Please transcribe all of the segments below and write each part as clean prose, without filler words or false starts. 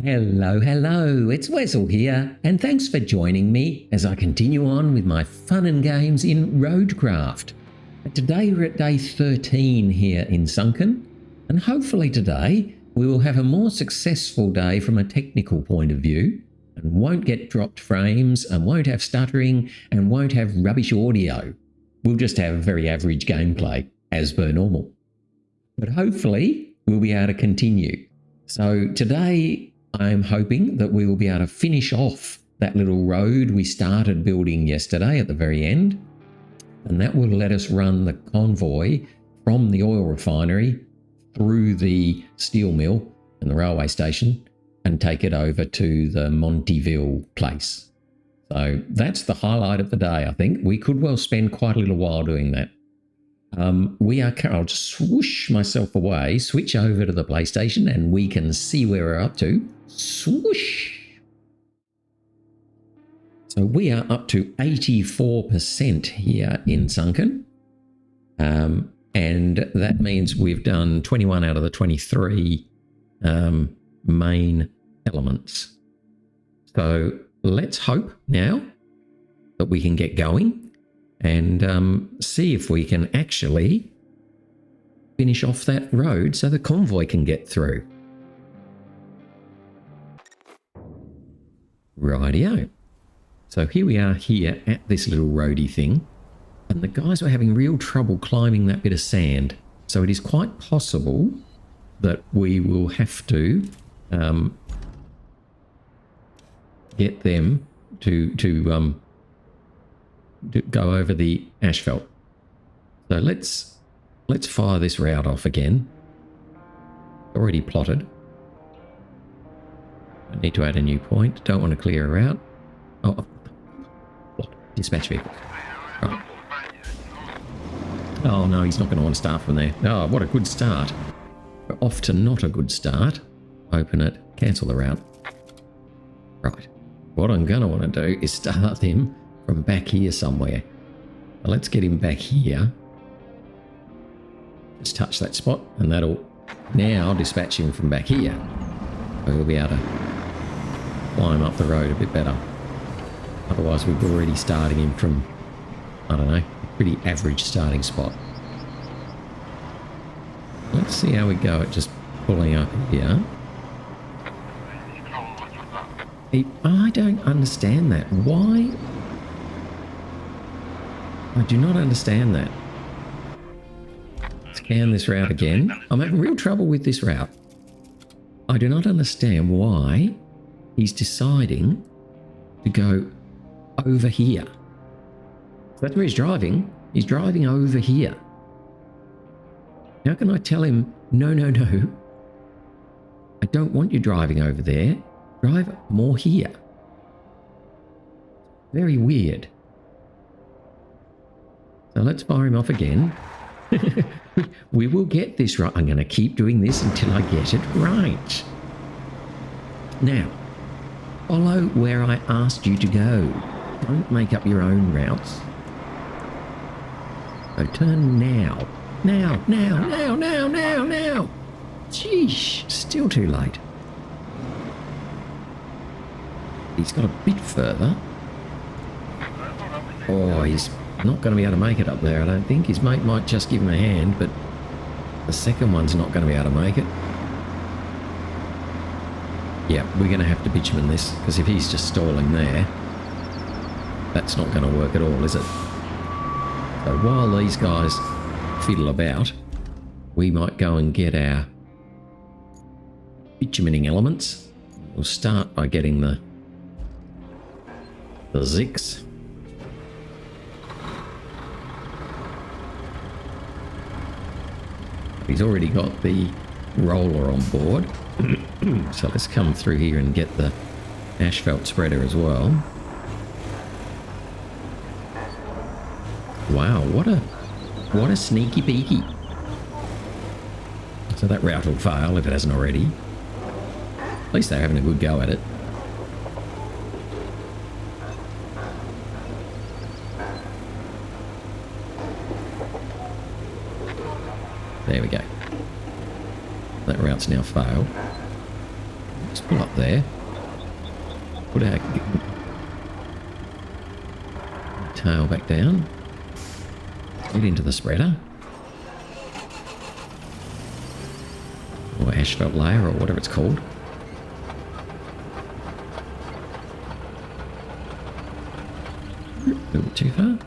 Hello, hello, it's Wessel here, and thanks for joining me as I continue on with my fun and games in RoadCraft. And today we're at day 13 here in Sunken, and hopefully today we will have a more successful day from a technical point of view, and won't get dropped frames, and won't have stuttering, and won't have rubbish audio. We'll just have very average gameplay, as per normal. But hopefully we'll be able to continue. So today I'm hoping that we will be able to finish off that little road we started building yesterday at the very end, and that will let us run the convoy from the oil refinery through the steel mill and the railway station and take it over to the Monteville place. So that's the highlight of the day, I think. We could well spend quite a little while doing that. I'll just swoosh myself away, switch over to the PlayStation, and we can see where we're up to. Swoosh! So we are up to 84% here in Sunken. And that means we've done 21 out of the 23 main elements. So let's hope now that we can get going and see if we can actually finish off that road so the convoy can get through. Rightio. So here we are here at this little roadie thing, and the guys were having real trouble climbing that bit of sand. So it is quite possible that we will have to get them to go over the asphalt. So let's fire this route off again. Already plotted. I need to add a new point. Don't want to clear a route. Oh, dispatch vehicle. Right. Oh no, he's not going to want to start from there. Oh, what a good start. We're off to not a good start. Open it, cancel the route. Right. What I'm going to want to do is start him from back here somewhere. Now let's get him back here. Just touch that spot and that'll now dispatch him from back here. We'll be able to climb up the road a bit better. Otherwise we're already starting him from, I don't know, a pretty average starting spot. Let's see how we go at just pulling up here. I don't understand that. Why? I do not understand that. Scan this route again. I'm having real trouble with this route. I do not understand why he's deciding to go over here. That's where he's driving. He's driving over here. How can I tell him, no, no, no, I don't want you driving over there. Drive more here. Very weird. So let's fire him off again. We will get this right. I'm going to keep doing this until I get it right. Now, follow where I asked you to go. Don't make up your own routes. So turn now. Now, now, now, now, now, now. Sheesh, still too late. He's got a bit further. Oh, he's not going to be able to make it up there, I don't think. His mate might just give him a hand, but the second one's not going to be able to make it. Yeah, we're going to have to bitumen this, because if he's just stalling there, that's not going to work at all, is it? So while these guys fiddle about, we might go and get our bitumening elements. We'll start by getting the Zix. He's already got the roller on board. So let's come through here and get the asphalt spreader as well. Wow, what a sneaky peeky. So that route will fail if it hasn't already. At least they're having a good go at it. There we go. That route's now failed. Just pull up there. Put our tail back down. Get into the spreader. Or asphalt layer or whatever it's called. A little bit too far.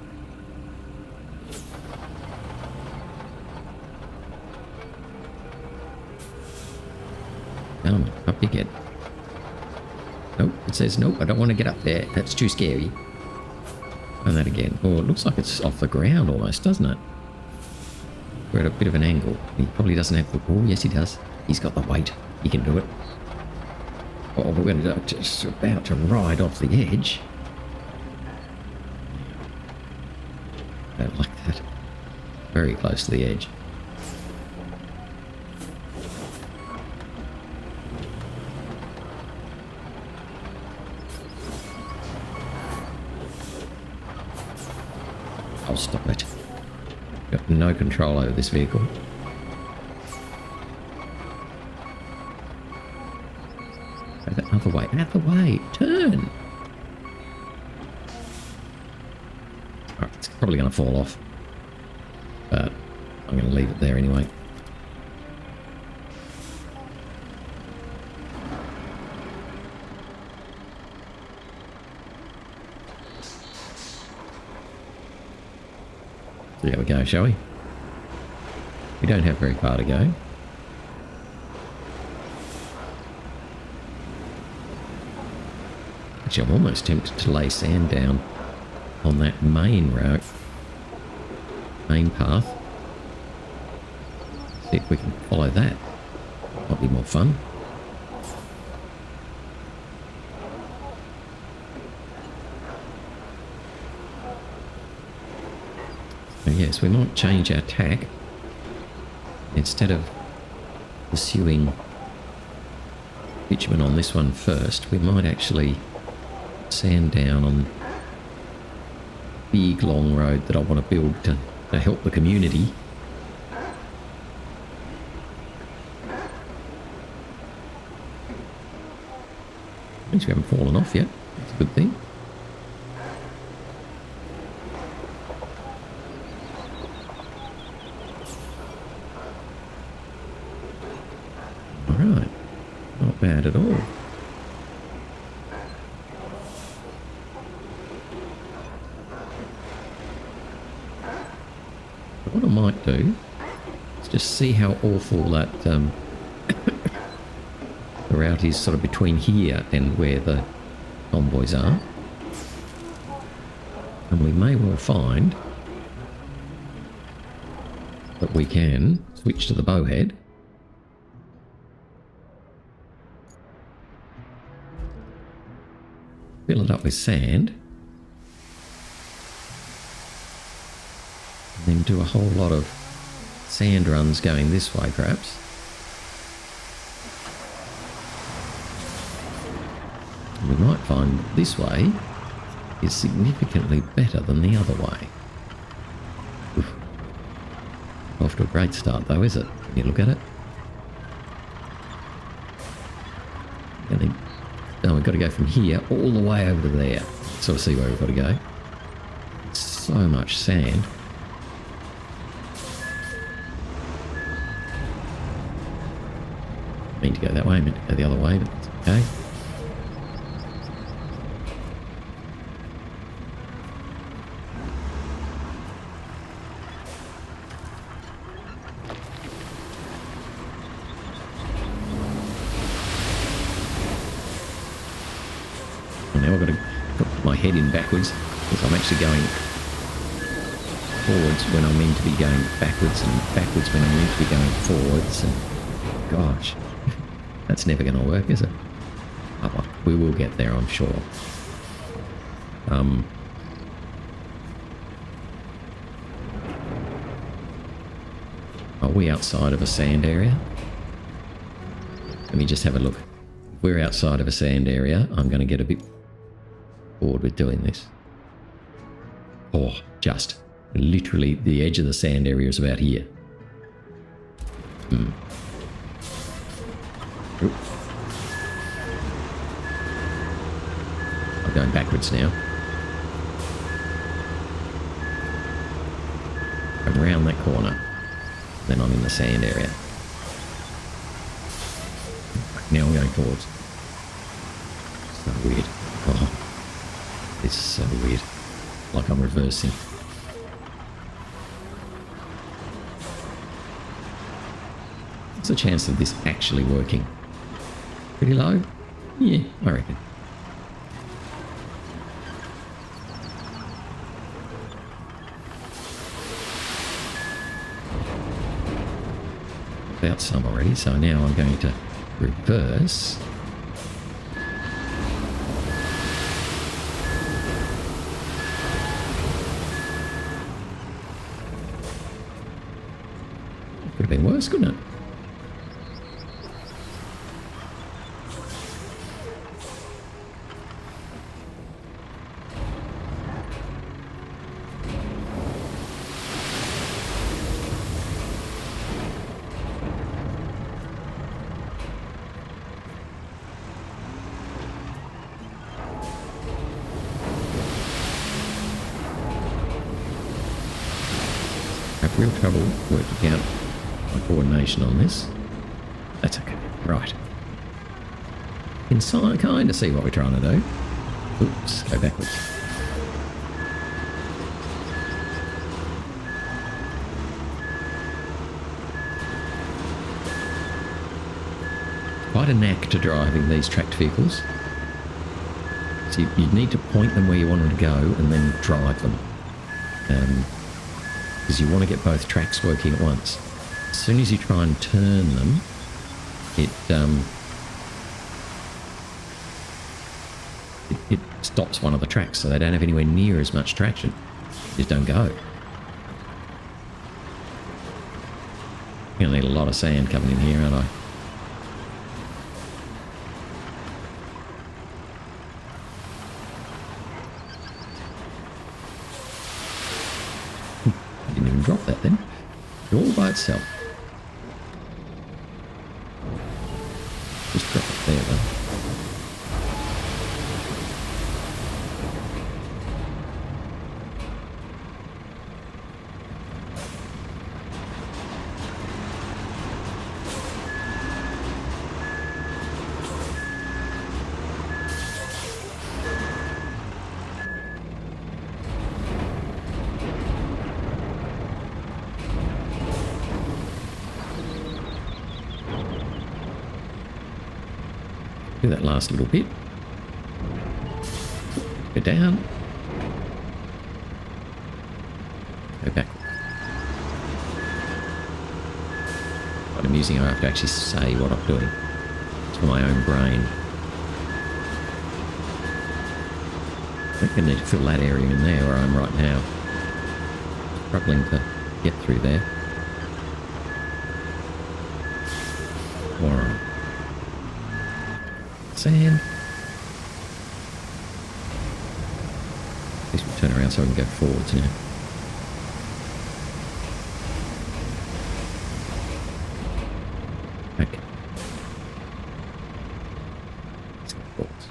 Up you get. Nope, it says nope, I don't want to get up there. That's too scary. And that again. Oh, it looks like it's off the ground almost, doesn't it? We're at a bit of an angle. He probably doesn't have the... Oh, yes he does. He's got the weight. He can do it. Oh, we're just about to ride off the edge. I don't like that. Very close to the edge. I'll stop it. Got no control over this vehicle. Go the other way. Out the way. Turn. Alright, it's probably going to fall off. But I'm going to leave it there anyway. There we go, shall we? We don't have very far to go. Actually, I'm almost tempted to lay sand down on that main route, main path. See if we can follow that. Might be more fun. Yes, we might change our tack. Instead of pursuing bitumen on this one first, we might actually sand down on the big long road that I want to build to help the community. At least we haven't fallen off yet. That's a good thing. Alright. Not bad at all. What I might do is just see how awful that the route is sort of between here and where the convoys are. And we may well find that we can switch to the bowhead. Fill it up with sand. And then do a whole lot of sand runs going this way, perhaps. And we might find this way is significantly better than the other way. Oof. Off to a great start though, is it? You look at it. And then, now we've got to go from here all the way over to there. Sort of see where we've got to go. So much sand. Meant to go that way, meant to go the other way, but it's okay. Now I've got to put my head in backwards because I'm actually going forwards when I'm meant to be going backwards and backwards when I'm meant to be going forwards. And gosh, that's never going to work, is it? Oh, well, we will get there, I'm sure. Are we outside of a sand area? Let me just have a look. If we're outside of a sand area, I'm going to get a bit bored with doing this. Oh, just literally the edge of the sand area is about here. I'm going backwards now. Around that corner. Then I'm in the sand area. Now I'm going forwards. So weird. Oh, this is so weird. Like I'm reversing. What's the chance of this actually working? Pretty low? Yeah, I reckon. About some already, so now I'm going to reverse. Could have been worse, couldn't it? Real trouble working out my coordination on this. That's okay. Right. You can kind of see what we're trying to do. Oops, go backwards. Quite a knack to driving these tracked vehicles. So you need to point them where you want them to go and then drive them. Because you want to get both tracks working at once. As soon as you try and turn them, it stops one of the tracks, so they don't have anywhere near as much traction. Just don't go. I'm going to need a lot of sand coming in here, aren't I? Drop that then. All by itself. Just drop it there though. Do that last little bit. Go down. Go back. Quite amusing, I have to actually say what I'm doing. It's for my own brain. I think I need to fill that area in there where I'm right now. Struggling to get through there. Alright. Sand. At least we'll turn around so we can go forwards now. Okay. Let's go forwards.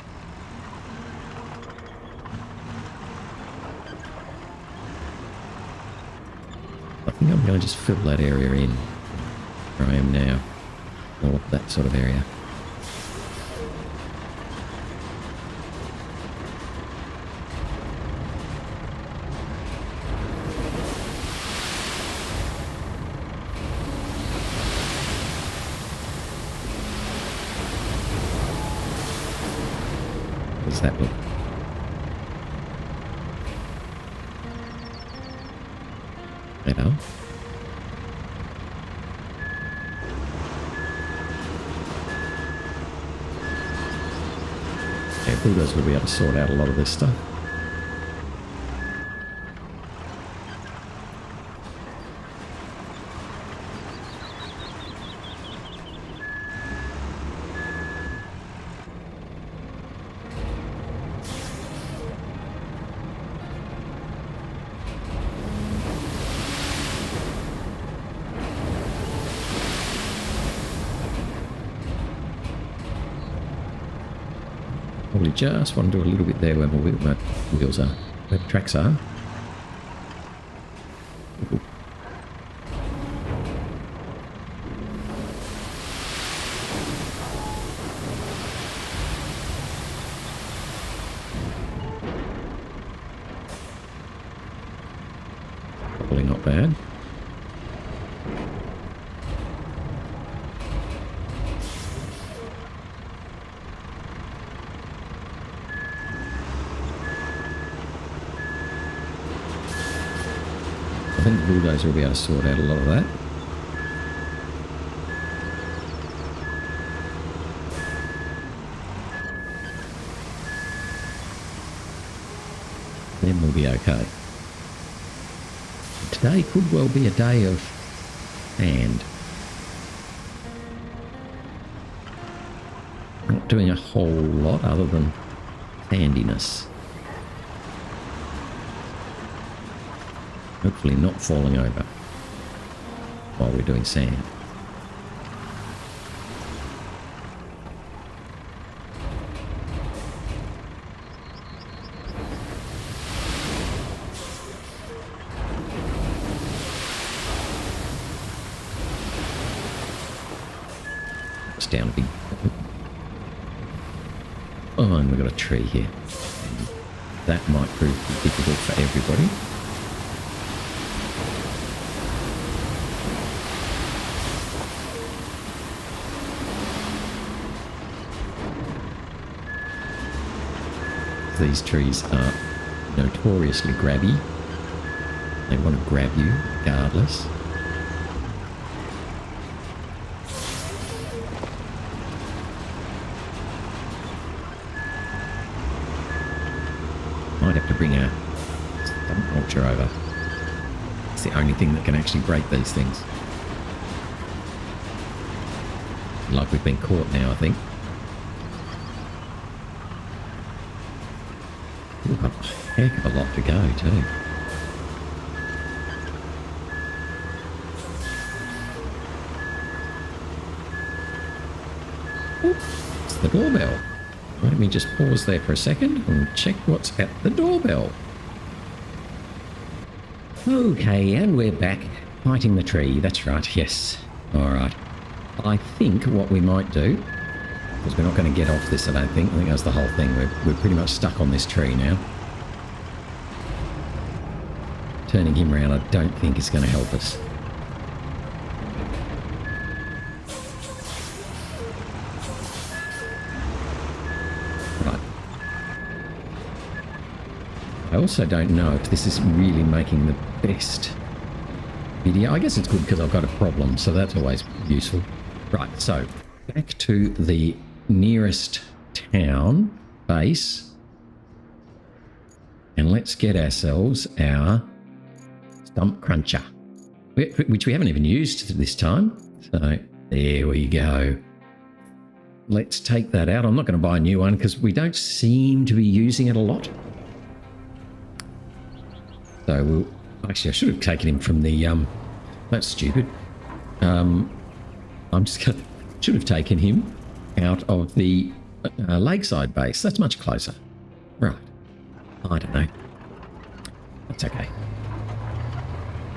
I think I'm going to just fill that area in where I am now. Or that sort of area. Does that look? Better. Yeah, Bulldozer will be able to sort out a lot of this stuff. Probably just want to do a little bit there where my wheels are, where the tracks are. Ooh. Probably not bad. I think the bulldozer will be able to sort out a lot of that. Then we'll be okay. Today could well be a day of sand. Not doing a whole lot other than sandiness. Hopefully not falling over while we're doing sand. It's down a bit. Oh, and we've got a tree here. And that might prove difficult for everybody. These trees are notoriously grabby. They want to grab you regardless. Might have to bring a stump mulcher over. It's the only thing that can actually break these things. Like we've been caught now, I think. We've got a heck of a lot to go too. Ooh, it's the doorbell. Let me just pause there for a second and check what's at the doorbell. Okay, and we're back fighting the tree. That's right, yes. Alright. I think what we might do, because we're not going to get off this, I don't think. I think that's the whole thing. We're pretty much stuck on this tree now. Turning him around, I don't think is going to help us. Right. I also don't know if this is really making the best video. I guess it's good because I've got a problem, so that's always useful. Right, so back to the nearest town base, and let's get ourselves our stump cruncher, which we haven't even used this time. So there we go. Let's take that out. I'm not going to buy a new one because we don't seem to be using it a lot. So we'll actually, I should have taken him from the that's stupid. I'm just gonna should have taken him out of the lakeside base. That's much closer. Right. I don't know. That's okay.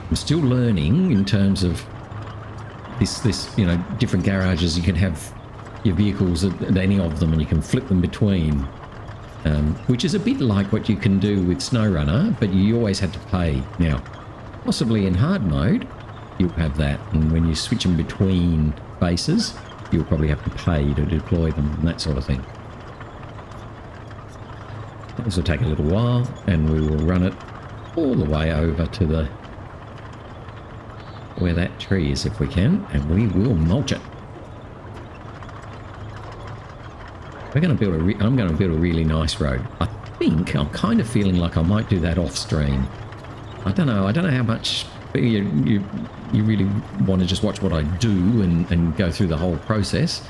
I'm still learning in terms of this, you know, different garages. You can have your vehicles at any of them and you can flip them between, which is a bit like what you can do with SnowRunner, but you always had to pay. Now, possibly in hard mode, you'll have that, and when you switch them between bases, you'll probably have to pay to deploy them and that sort of thing. This will take a little while, and we will run it all the way over to the where that tree is if we can, and we will mulch it. We're going to build I'm going to build a really nice road. I think I'm kind of feeling like I might do that off stream. I don't know how much you really want to just watch what I do and go through the whole process,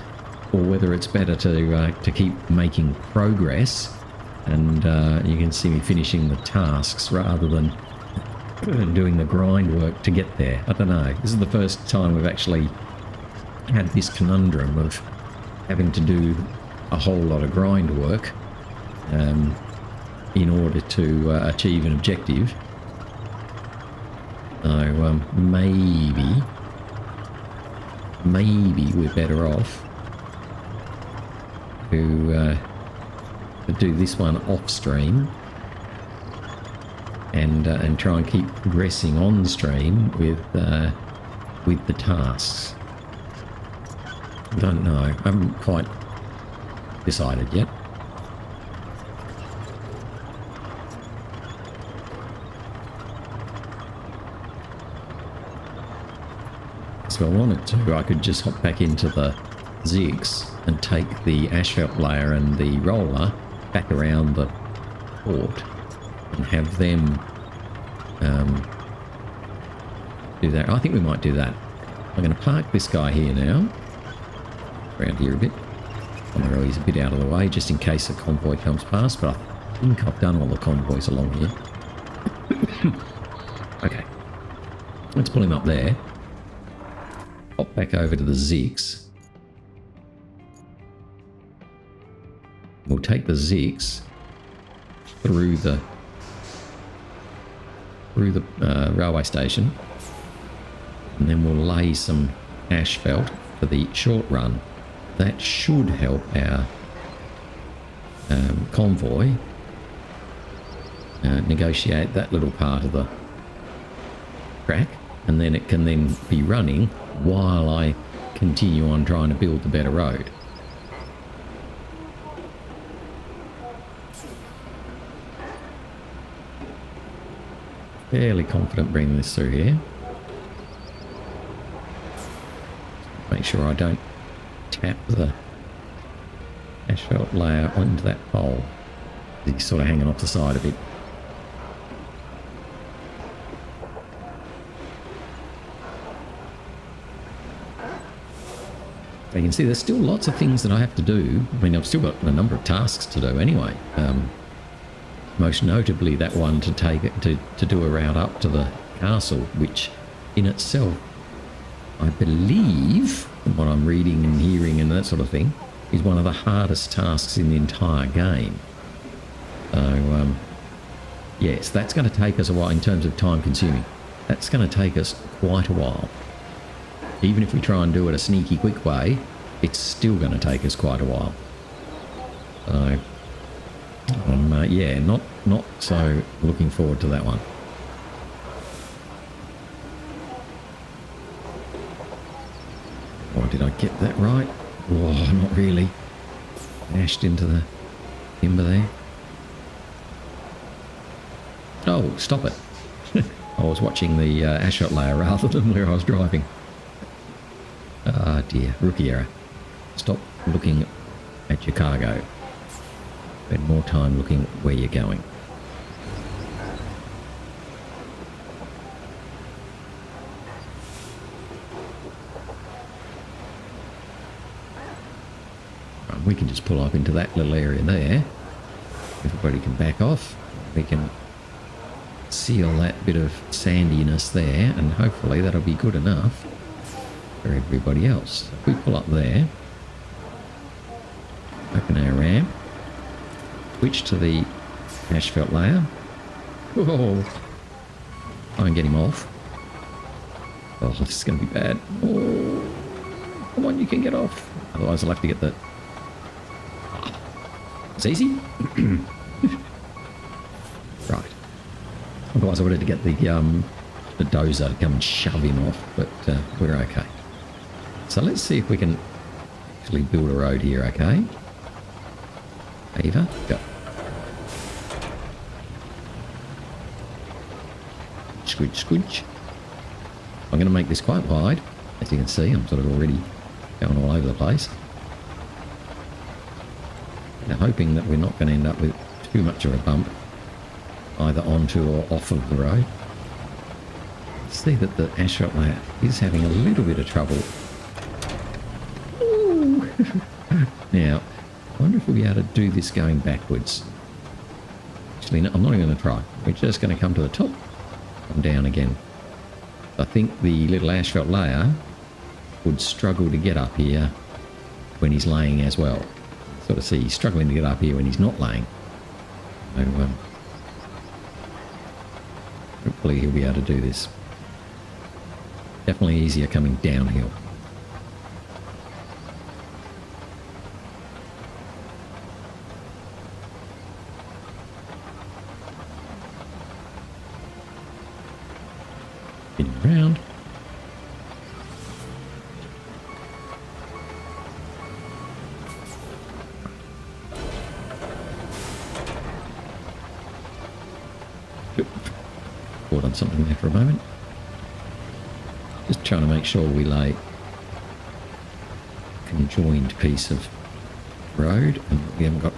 or whether it's better to keep making progress and you can see me finishing the tasks rather than doing the grind work to get there. I don't know. This is the first time we've actually had this conundrum of having to do a whole lot of grind work in order to achieve an objective. So maybe we're better off to do this one off stream and try and keep progressing on stream with the tasks. Don't know. I haven't quite decided yet. So if I wanted to, I could just hop back into the zigs and take the asphalt layer and the roller back around the port and have them do that. I think we might do that. I'm going to park this guy here now, around here a bit. I'm going to he's a bit out of the way just in case a convoy comes past, but I think I've done all the convoys along here. Okay, let's pull him up there. Hop back over to the zigs. We'll take the zigs through the railway station, and then we'll lay some asphalt for the short run. That should help our convoy negotiate that little part of the track, and then it can then be running while I continue on trying to build the better road. Fairly confident bringing this through here. Make sure I don't tap the asphalt layer onto that pole. He's sort of hanging off the side a bit. You can see there's still lots of things that I have to do. I mean, I've still got a number of tasks to do anyway. Most notably that one to take it to do a route up to the castle, which in itself, I believe, from what I'm reading and hearing and that sort of thing, is one of the hardest tasks in the entire game. So, yes, that's going to take us a while in terms of time consuming. That's going to take us quite a while. Even if we try and do it a sneaky quick way, it's still going to take us quite a while. So, yeah, not so looking forward to that one. Oh, did I get that right? Oh, not really. Dashed into the timber there. Oh, stop it. I was watching the asphalt layer rather than where I was driving. Ah, dear. Rookie error. Stop looking at your cargo. Spend more time looking where you're going. Right, we can just pull up into that little area there. Everybody can back off. We can seal that bit of sandiness there, and hopefully that'll be good enough for everybody else. If we pull up there, open our ramp, switch to the asphalt layer. Whoa! Try and get him off. Oh, this is going to be bad. Oh, come on, you can get off. Otherwise, I'll have to get the... It's easy. Right. Otherwise, I would have to get the dozer to come and shove him off, but we're okay. So let's see if we can actually build a road here, okay? Ava, go. Squidge, squidge. I'm going to make this quite wide. As you can see, I'm sort of already going all over the place. Now, hoping that we're not going to end up with too much of a bump, either onto or off of the road. See that the asphalt layer is having a little bit of trouble. Ooh. Now, I wonder if we'll be able to do this going backwards. Actually, no, I'm not even going to try. We're just going to come to the top, come down again. I think the little asphalt layer would struggle to get up here when he's laying as well. Sort of see he's struggling to get up here when he's not laying. So, hopefully he'll be able to do this. Definitely easier coming downhill. Spinning around. Caught on something there for a moment. Just trying to make sure we lay a conjoined piece of road and we haven't got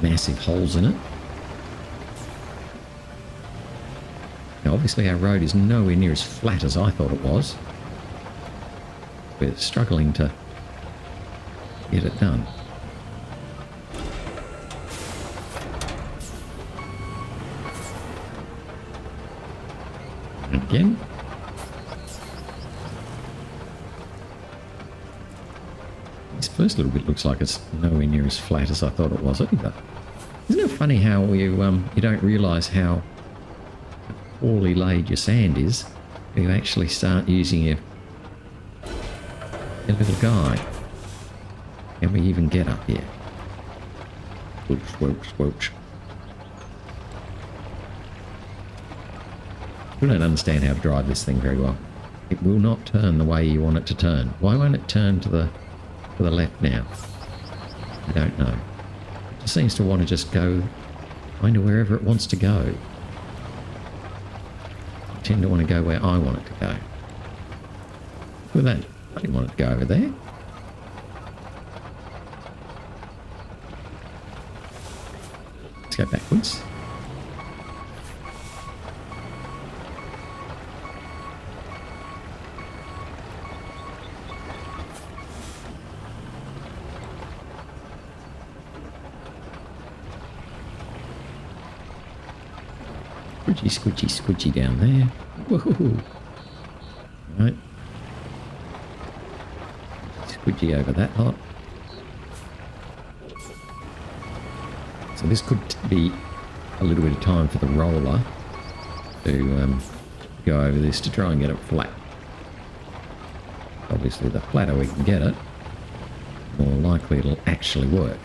massive holes in it. Now obviously our road is nowhere near as flat as I thought it was. We're struggling to get it done. And again. This first little bit looks like it's nowhere near as flat as I thought it was either. Isn't it funny how you don't realise how poorly laid your sand is when you actually start using your little guy? Can we even get up here? Whoosh, whoosh, whoosh. I don't understand how to drive this thing very well. It will not turn the way you want it to turn. Why won't it turn to the left now? I don't know. It just seems to want to just go kind of wherever it wants to go. I tend to want to go where I want it to go. Look at that. I didn't want it to go over there. Let's go backwards. Squidgy, squidgy, squidgy down there. Woohoo! Right. Squidgy over that lot. So this could be a little bit of time for the roller to go over this to try and get it flat. Obviously, the flatter we can get it, the more likely it'll actually work.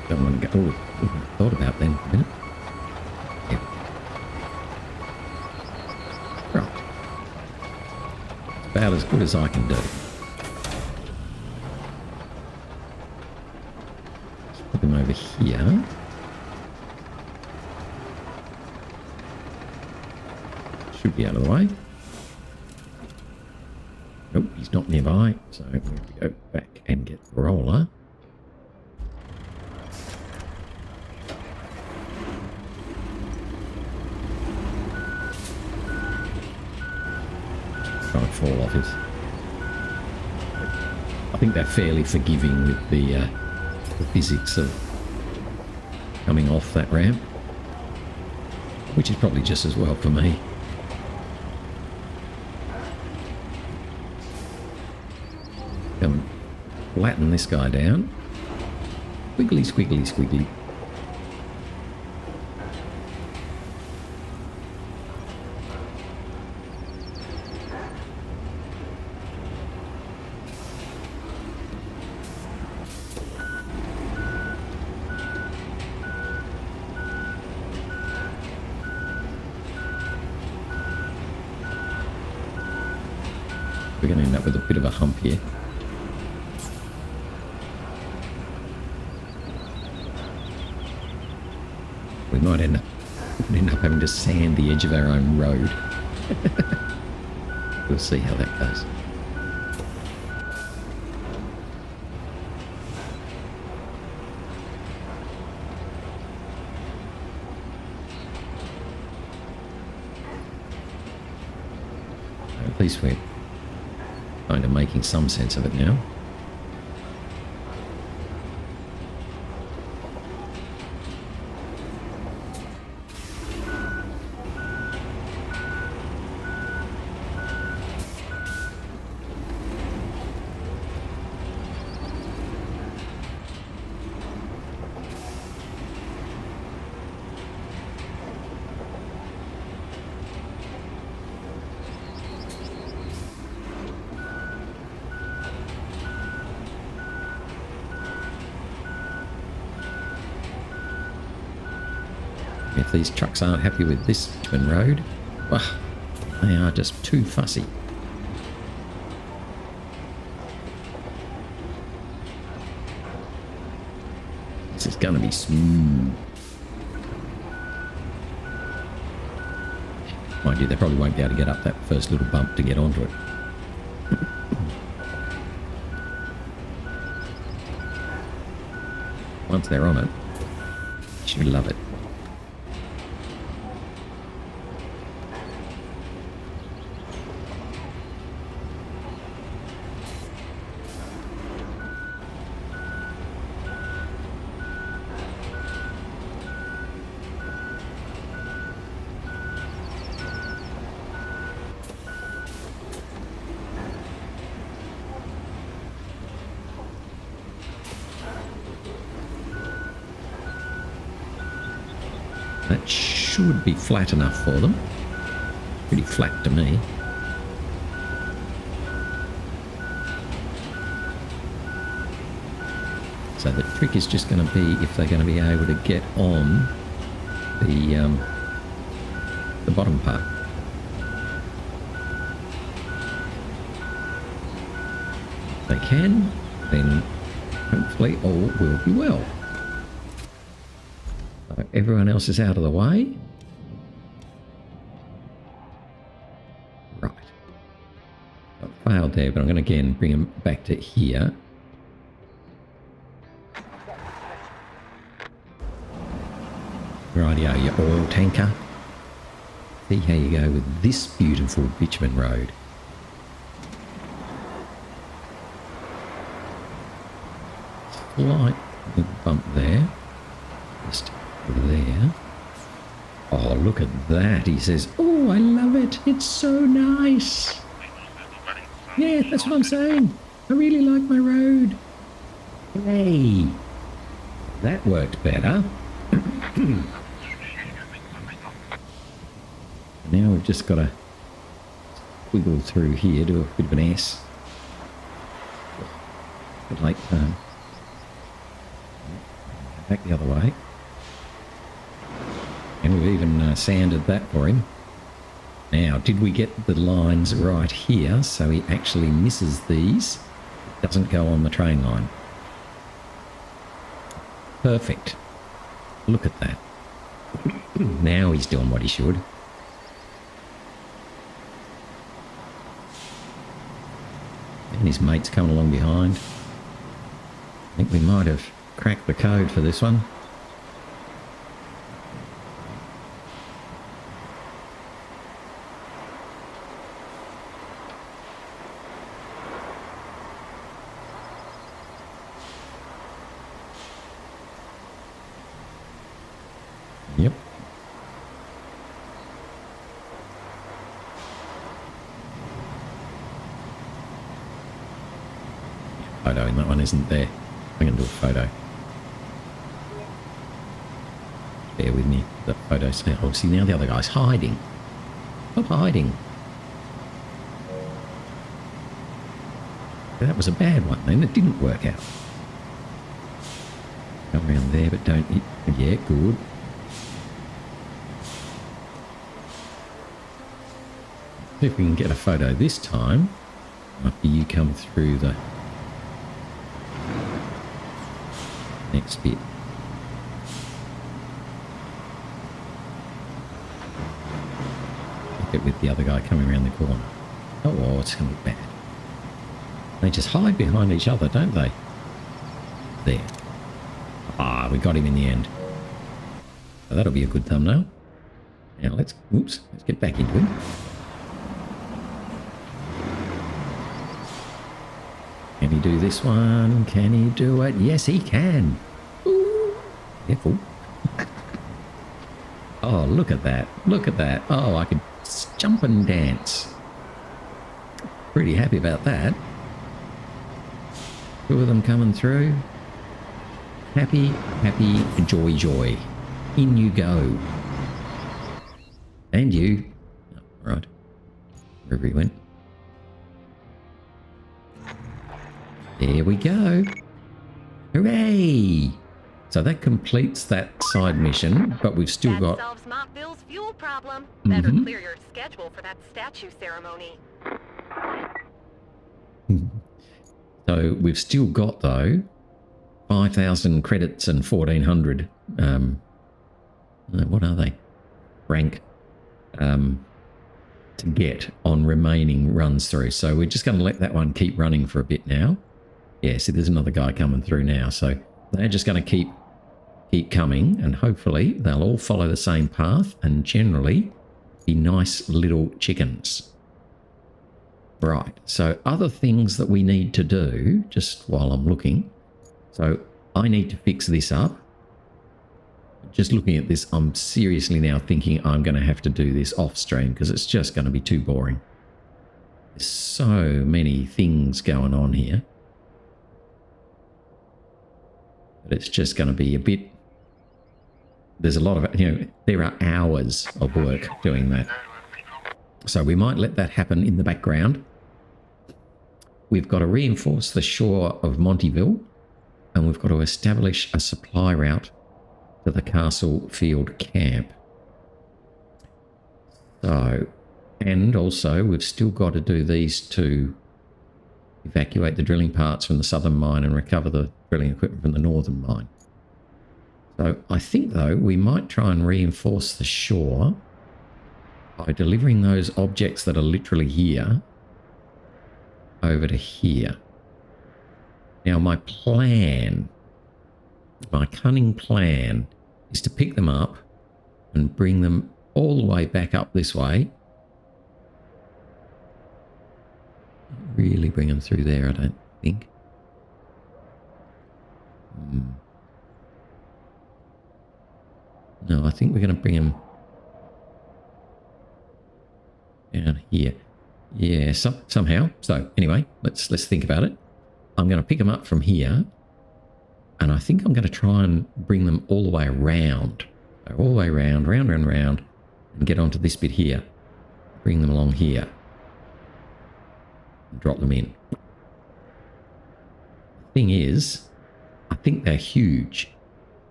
Don't want to go. Oh, thought about that a minute. Yeah. Right. It's about as good as I can do. Let's put them over here. Should be out of the way. Nope, he's not nearby, so we have to go back and get the roller. Fall off it. I think they're fairly forgiving with the physics of coming off that ramp, which is probably just as well for me. Come and flatten this guy down. Squiggly, squiggly, squiggly. We're going to end up with a bit of a hump here. We might end up having to sand the edge of our own road. We'll see how that goes. At least we're kind of making some sense of it now. If these trucks aren't happy with this bitumen road, well, they are just too fussy. This is going to be smooth. Mind you, they probably won't be able to get up that first little bump to get onto it. Once they're on it, you should love it. That should be flat enough for them. Pretty flat to me. So the trick is just going to be if they're going to be able to get on the bottom part. If they can, then hopefully all will be well. So everyone else is out of the way. Right. I failed there, but I'm going to again bring them back to here. Rightio, your oil tanker. See how you go with this beautiful bitumen road. Slight bump there. Just there. Oh, look at that. He says, oh, I love it. It's so nice. Yeah, that's what I'm saying. I really like my road. Hey, that worked better. Now we've just got to wiggle through here, do a bit of an S. But like, back the other way. And we've even sanded that for him. Now, did we get the lines right here so he actually misses these? Doesn't go on the train line. Perfect. Look at that. Now he's doing what he should. And his mate's coming along behind. I think we might have cracked the code for this one. Yep. Photo in that one isn't there. I'm going to do a photo. Bear with me. The photo's now. Oh, see, now the other guy's hiding. Stop hiding. That was a bad one then. It didn't work out. Go around there, but don't... Yeah, good. See if we can get a photo this time after you come through the next bit. Look at with the other guy coming around the corner. Oh, it's going to be bad. They just hide behind each other, don't they? There. Ah, we got him in the end. So that'll be a good thumbnail. Now let's get back into him. Can he do this one? Can he do it? Yes, he can. Ooh. Careful. Oh, look at that. Look at that. Oh, I could jump and dance. Pretty happy about that. Two of them coming through. Happy, happy, joy, joy. In you go. And you. Oh, right. Wherever he went. There we go. Hooray! So that completes that side mission, but we've still got... That solves Monteville's fuel problem. Better clear your schedule for that statue ceremony. So we've still got, though, 5,000 credits and 1,400... what are they? Rank. To get on remaining runs through. So we're just going to let that one keep running for a bit now. Yeah, see, there's another guy coming through now. So they're just going to keep coming, and hopefully they'll all follow the same path and generally be nice little chickens. Right, so other things that we need to do, just while I'm looking. So I need to fix this up. Just looking at this, I'm seriously now thinking I'm going to have to do this off stream because it's just going to be too boring. There's so many things going on here. But it's just going to be a bit... There's a lot of, there are hours of work doing that. So we might let that happen in the background. We've got to reinforce the shore of Monteville, and we've got to establish a supply route to the Castle Field camp. So, and also we've still got to do these to evacuate the drilling parts from the southern mine and recover the drilling equipment from the northern mine. So I think, though, we might try and reinforce the shore by delivering those objects that are literally here over to here. Now my plan, my cunning plan, is to pick them up and bring them all the way back up this way. Really bring them through there, I don't think. No, I think we're going to bring them down here. Yeah, somehow. So anyway, let's think about it. I'm going to pick them up from here, and I think I'm going to try and bring them all the way around. So all the way around, round, and get onto this bit here. Bring them along here. And drop them in. Thing is, I think they're huge.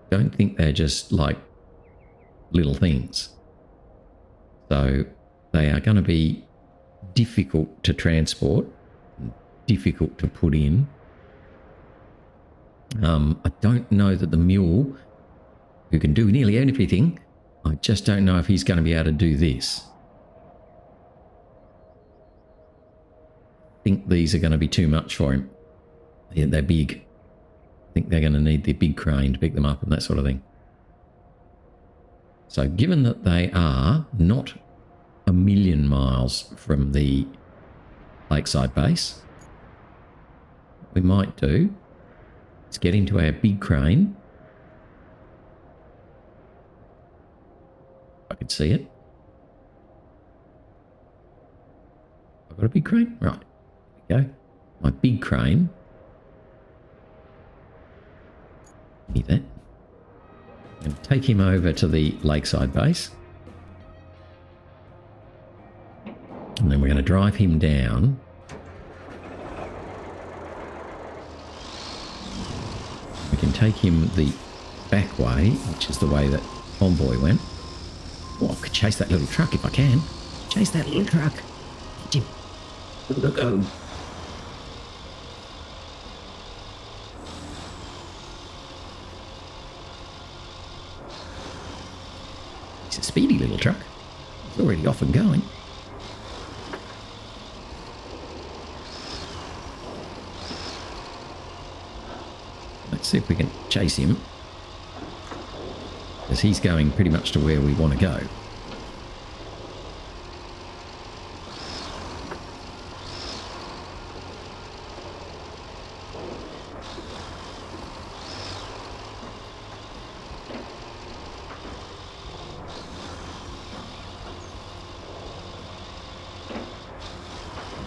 Don't think they're just like little things. So they are going to be difficult to transport, difficult to put in. I don't know that the mule, who can do nearly everything, I just don't know if he's going to be able to do this. I think these are going to be too much for him. Yeah, they're big. I think they're going to need the big crane to pick them up and that sort of thing. So given that they are not a million miles from the lakeside base, what we might do is get into our big crane. I could see it. I've got a big crane? Right. There we go. My big crane. Need that. And take him over to the lakeside base. And then we're going to drive him down. We can take him the back way, which is the way that Homeboy went. Oh, I could chase that little truck if I can. Chase that little truck. Get him. Go. It's a speedy little truck. It's already off and going. Let's see if we can chase him, because he's going pretty much to where we want to go.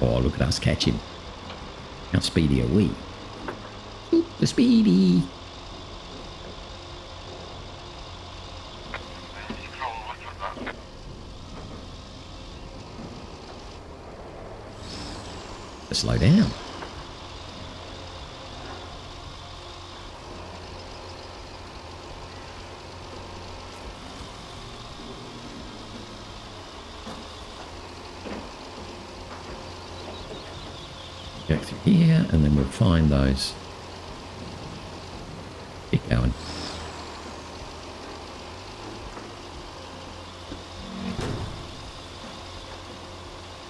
Oh, look at us catch him. How speedy are we? Super speedy. Slow down. Go through here, and then we'll find those. Keep going.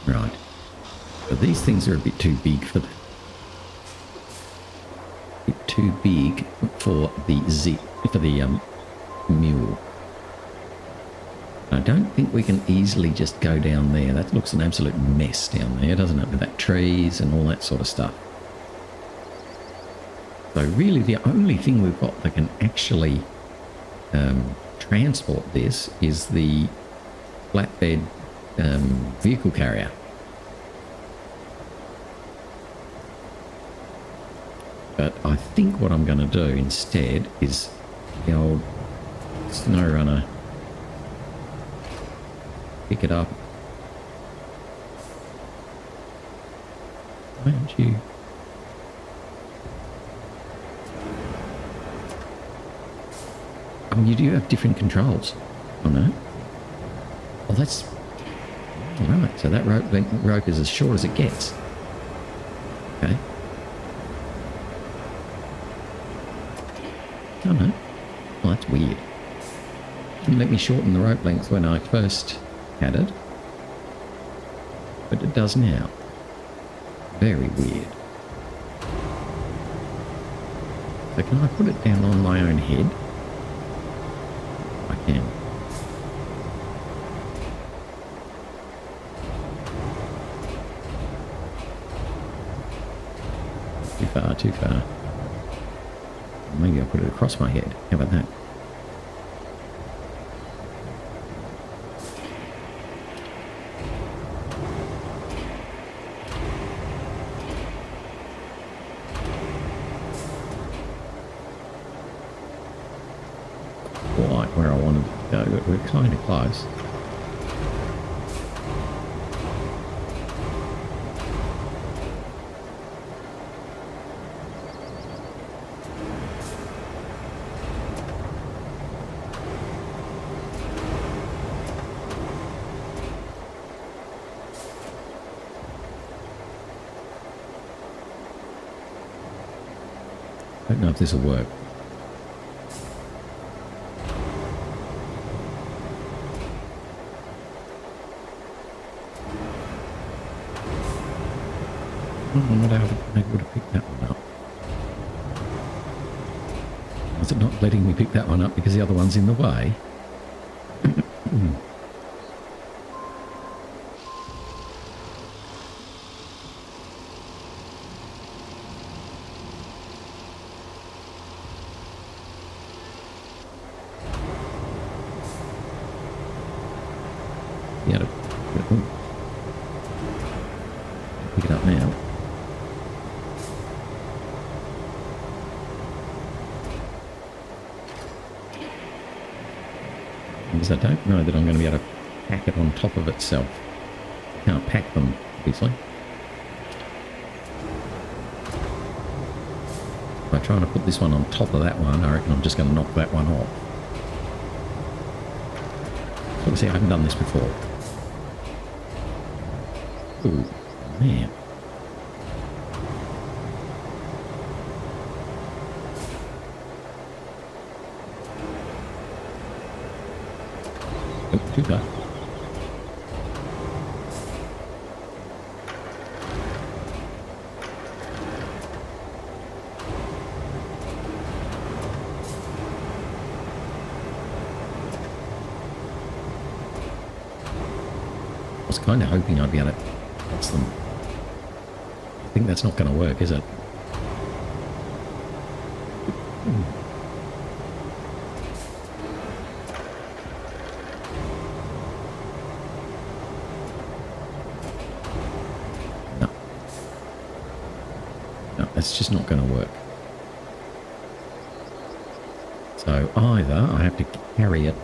Right. So these things are a bit too big for the... bit too big for the mule. I don't think we can easily just go down there. That looks an absolute mess down there, doesn't it? With that trees and all that sort of stuff. So really the only thing we've got that can actually transport this is the flatbed vehicle carrier. But I think what I'm going to do instead is the old snow runner. Pick it up. Why don't you... Oh, you do have different controls. Oh no. Oh, that's... All right, so that rope is as short as it gets. Okay. Oh no. Well, that's weird. Didn't let me shorten the rope length when I first had it. But it does now. Very weird. So can I put it down on my own head? I can. Too far, too far. Maybe I'll put it across my head. How about that? Quite where I wanted to go, but we're kind of close. I don't know if this will work. I'm not able to pick that one up. Is it not letting me pick that one up because the other one's in the way? Yeah, pick it up now. Because I don't know that I'm going to be able to pack it on top of itself. Can't pack them, obviously. If I try to put this one on top of that one, I reckon I'm just going to knock that one off. Obviously, I haven't done this before. Ooh, man. Oh, too bad. I was kind of hoping I'd be able to pass them. I think that's not going to work, is it? No. No, that's just not going to work. So either I have to carry it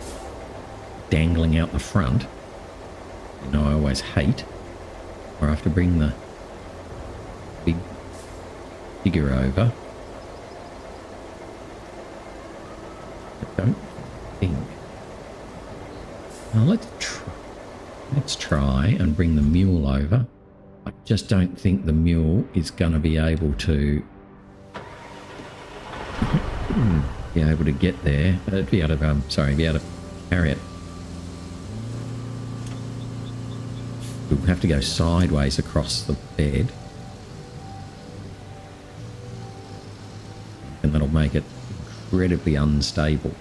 dangling out the front, you know I always hate, or I have to bring the big figure over. I don't think. Now let's try and bring the mule over. I just don't think the mule is going to be able to get there. Be able to carry it. We'll have to go sideways across the bed. And that'll make it incredibly unstable.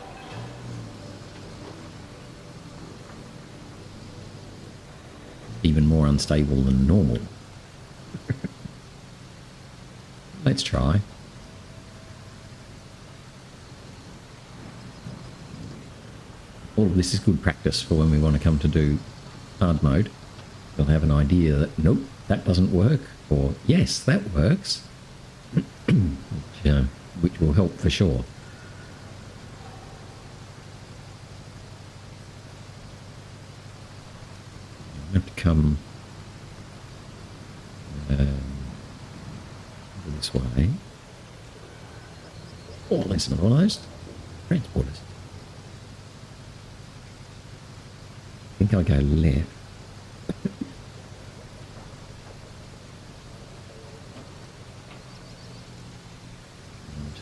Even more unstable than normal. Let's try. All of this is good practice for when we want to come to do hard mode. We'll have an idea that, nope, that doesn't work, or yes, that works, which will help for sure. I have to come this way. Oh, there's another one of those transporters. I think I'll go left.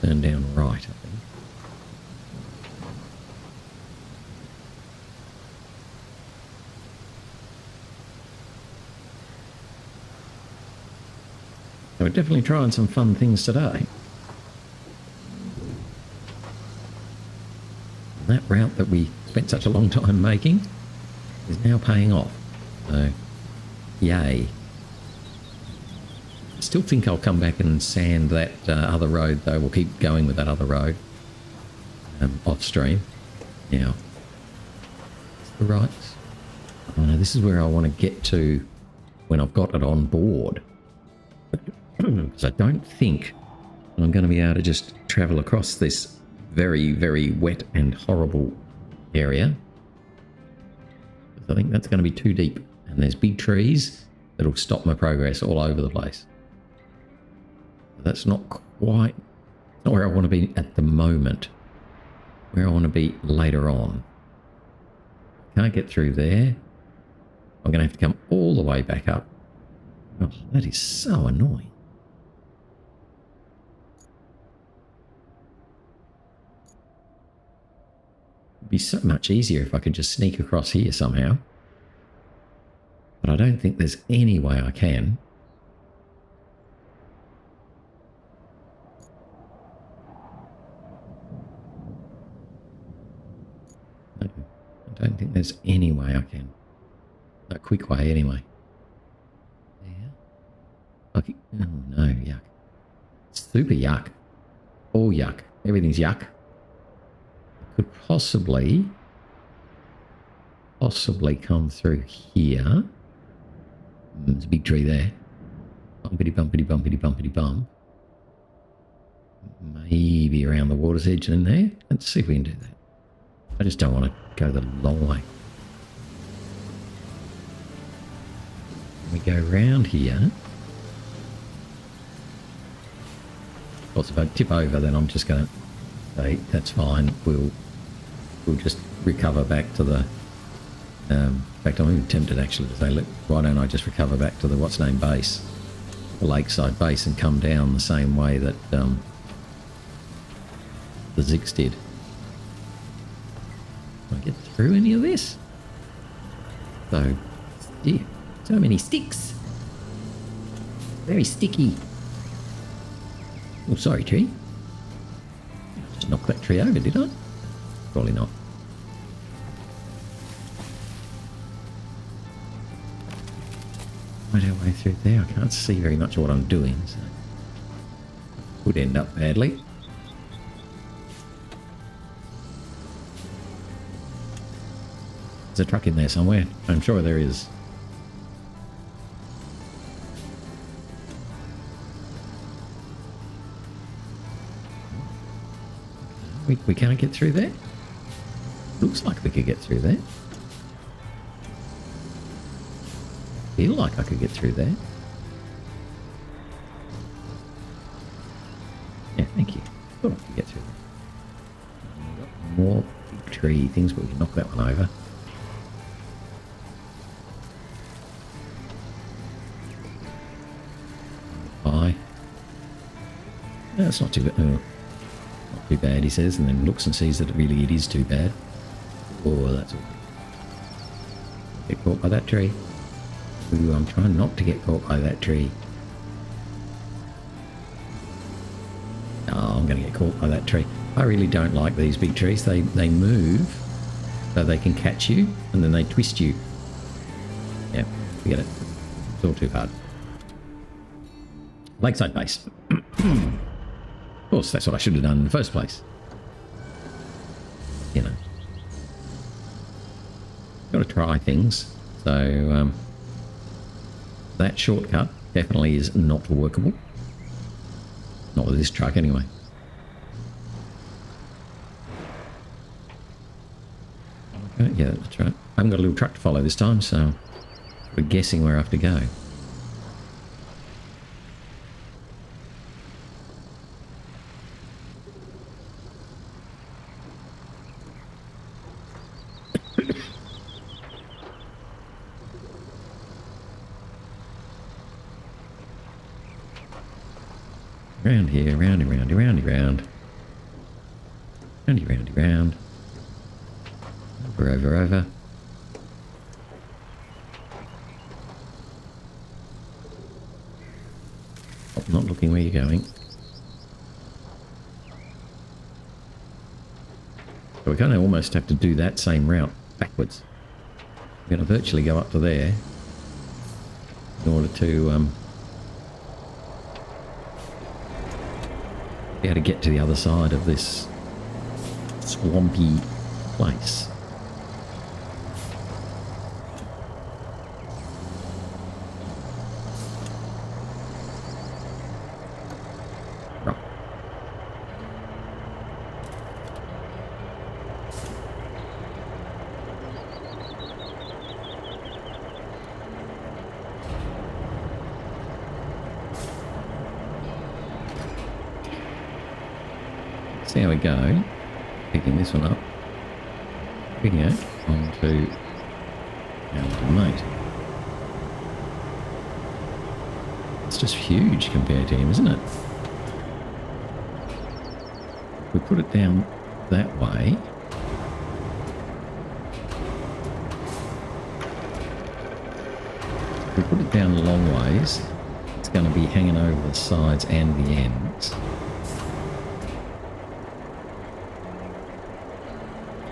Turn down right, I think. So we're definitely trying some fun things today. And that route that we spent such a long time making is now paying off. So, yay. I still think I'll come back and sand that other road, though. We'll keep going with that other road off stream. Now, the right. This is where I want to get to when I've got it on board. Because I don't think I'm going to be able to just travel across this very, very wet and horrible area. I think that's going to be too deep. And there's big trees that'll stop my progress all over the place. That's not quite, not where I want to be at the moment. Where I want to be later on. Can't get through there. I'm going to have to come all the way back up. Oh, that is so annoying. It'd be so much easier if I could just sneak across here somehow. But I don't think there's any way I can. I don't think there's any way I can. A quick way, anyway. Yeah. Okay. Oh, no, yuck. Super yuck. All yuck. Everything's yuck. I could possibly come through here. There's a big tree there. Bumpity, bumpity, bumpity, bumpity, bump. Maybe around the water's edge in there. Let's see if we can do that. I just don't want to go the long way. We go round here. Of course, if I tip over, then I'm just going to say, that's fine. We'll just recover back to the... in fact, I'm even tempted actually to say, look, why don't I just recover back to the what's-name base, the lakeside base, and come down the same way that the Zix did. Can I get through any of this? So, yeah, so many sticks. Very sticky. Oh, sorry, tree. Just knocked that tree over, did I? Probably not. Right our way through there. I can't see very much of what I'm doing, so could end up badly. There's a truck in there somewhere. I'm sure there is. We can't get through there? Looks like we could get through there. Feel like I could get through there. Yeah, thank you. Thought I could get through there. More big tree things, but we can knock that one over. That's not too bad. Oh, not too bad, he says, and then looks and sees that really it is too bad. Oh, that's all. Get caught by that tree. Ooh, I'm trying not to get caught by that tree. Oh, I'm going to get caught by that tree. I really don't like these big trees. They move so they can catch you and then they twist you. Yeah, forget it. It's all too hard. Lakeside base. Of course, that's what I should have done in the first place. You know. Got to try things. So, that shortcut definitely is not workable. Not with this truck, anyway. Okay, yeah, that's right. I haven't got a little truck to follow this time, so we're guessing where I have to go. Round here, roundy, roundy, roundy, round. Roundy, roundy, round. Over, over, over. Oh, not looking where you're going. So we're going to almost have to do that same route backwards. We're going to virtually go up to there in order to be able to get to the other side of this swampy place. Right. See how we go. Picking this one up. Picking it onto our mate. It's just huge compared to him, isn't it? If we put it down that way. If we put it down a long ways, it's going to be hanging over the sides and the ends.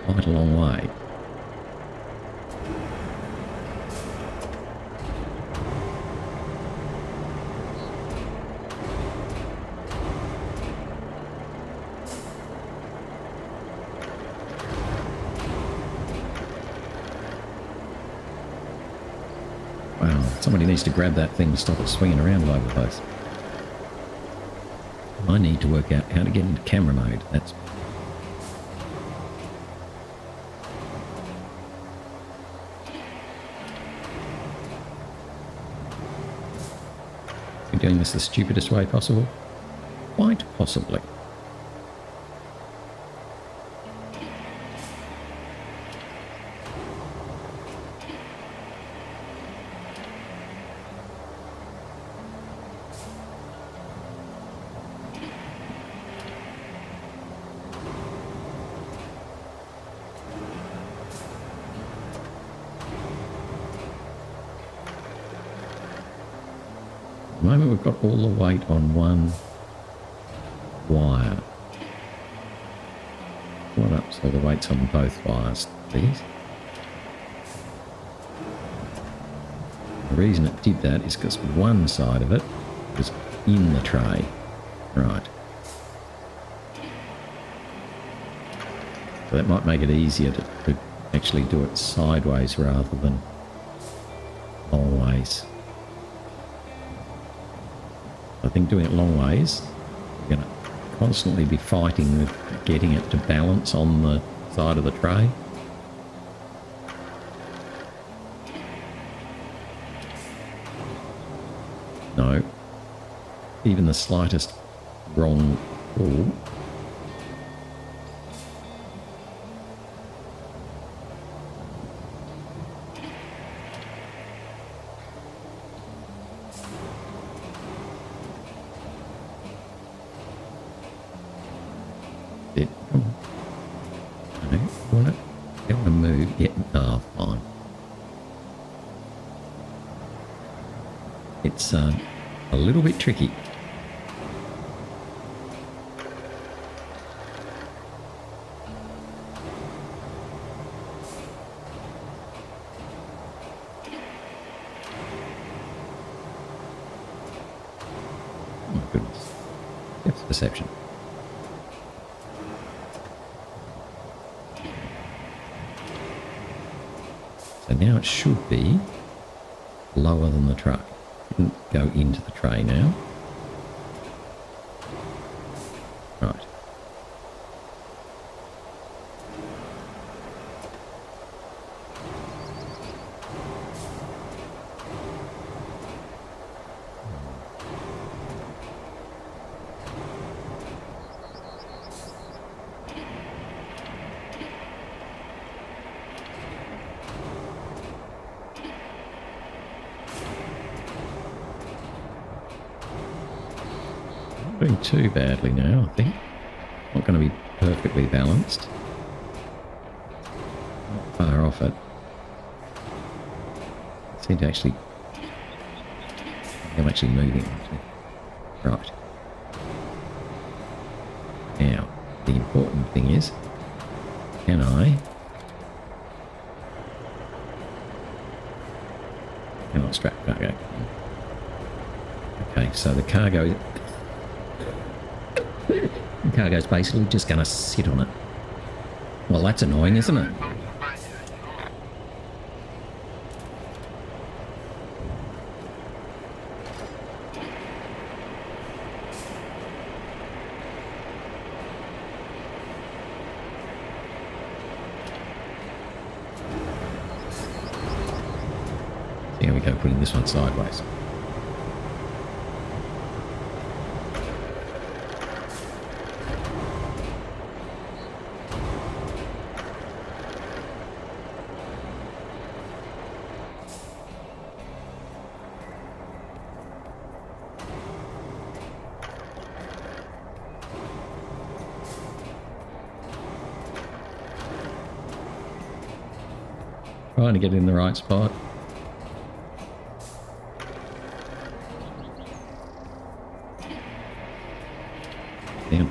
Quite a long way. Wow, somebody needs to grab that thing to stop it swinging around all over the place. I need to work out how to get into camera mode. That's doing this the stupidest way possible? Quite possibly. At the moment we've got all the weight on one wire. Pull it up so the weight's on both wires, please. The reason it did that is because one side of it was in the tray. Right. So that might make it easier to actually do it sideways rather than long ways. I think doing it long ways, you're going to constantly be fighting with getting it to balance on the side of the tray. No. Even the slightest wrong pull. bit. Come on. No, you want to move. Yeah, oh, fine. It's a little bit tricky. Oh my goodness. Depth perception. So now it should be lower than the truck. Shouldn't go into the tray now. Right. Doing too badly now, I think. Not going to be perfectly balanced. Not far off it. I seem to actually... I'm actually moving. Right. Now, the important thing is, can I strap cargo? Okay, so the cargo's basically just going to sit on it. Well, that's annoying, isn't it? Here we go, putting this one sideways. Trying to get in the right spot.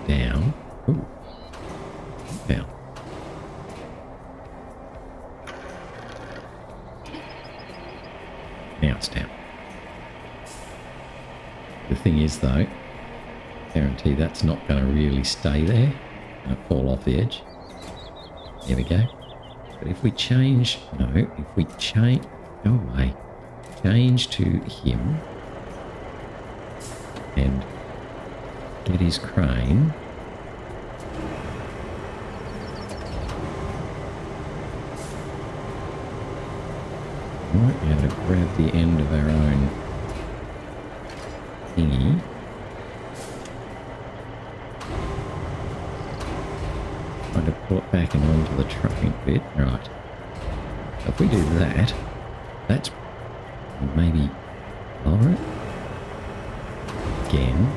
Down. Ooh. Down. Now it's down. The thing is, though, guarantee that's not going to really stay there. It's going to fall off the edge. There we go. But if we change... No, if we change... Go away. Change to him. And get his crane. We might be able to grab the end of our own thingy. Trying to pull it back and onto the trucking bit. Right. So if we do that, that's maybe lower it again.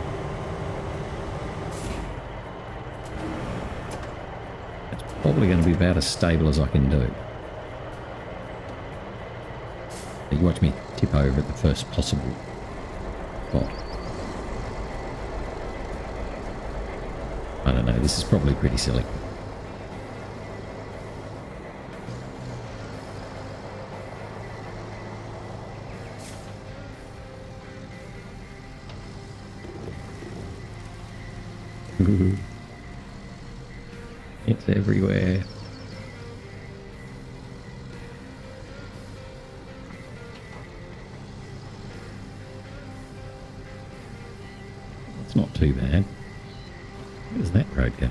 That's probably going to be about as stable as I can do. You watch me tip over at the first possible spot. I don't know, this is probably pretty silly. It's everywhere. It's not too bad. Where does that road go?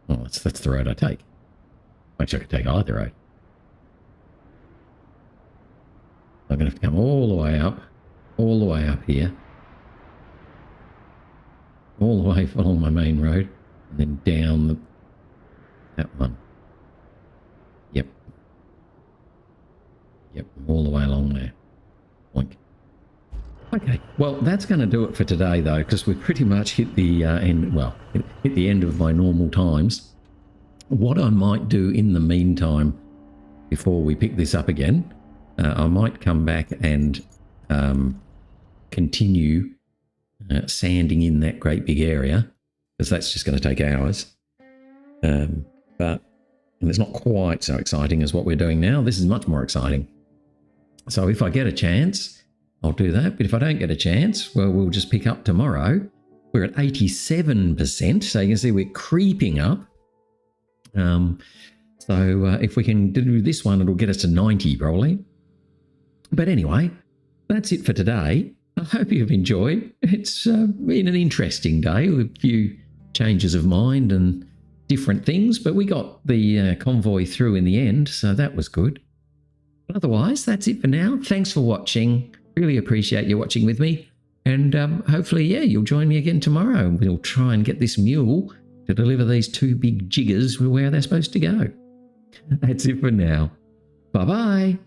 Oh, that's the road I take. Actually, I could take either road. I'm going to have to come all the way up here. All the way along my main road, and then down that one. Yep, all the way along there. Boink. Okay, well, that's going to do it for today, though, because we've pretty much hit the end. Well, hit the end of my normal times. What I might do in the meantime, before we pick this up again, I might come back and continue sanding in that great big area, because that's just going to take hours. But it's not quite so exciting as what we're doing now. This is much more exciting. So if I get a chance, I'll do that. But if I don't get a chance, well, we'll just pick up tomorrow. We're at 87%, so you can see we're creeping up. So if we can do this one, it'll get us to 90 probably. But anyway, that's it for today. I hope you've enjoyed. It's been an interesting day with a few changes of mind and different things, but we got the convoy through in the end, so that was good. But otherwise, that's it for now. Thanks for watching. Really appreciate you watching with me. And hopefully, yeah, you'll join me again tomorrow. We'll try and get this mule to deliver these two big jiggers where they're supposed to go. That's it for now. Bye-bye.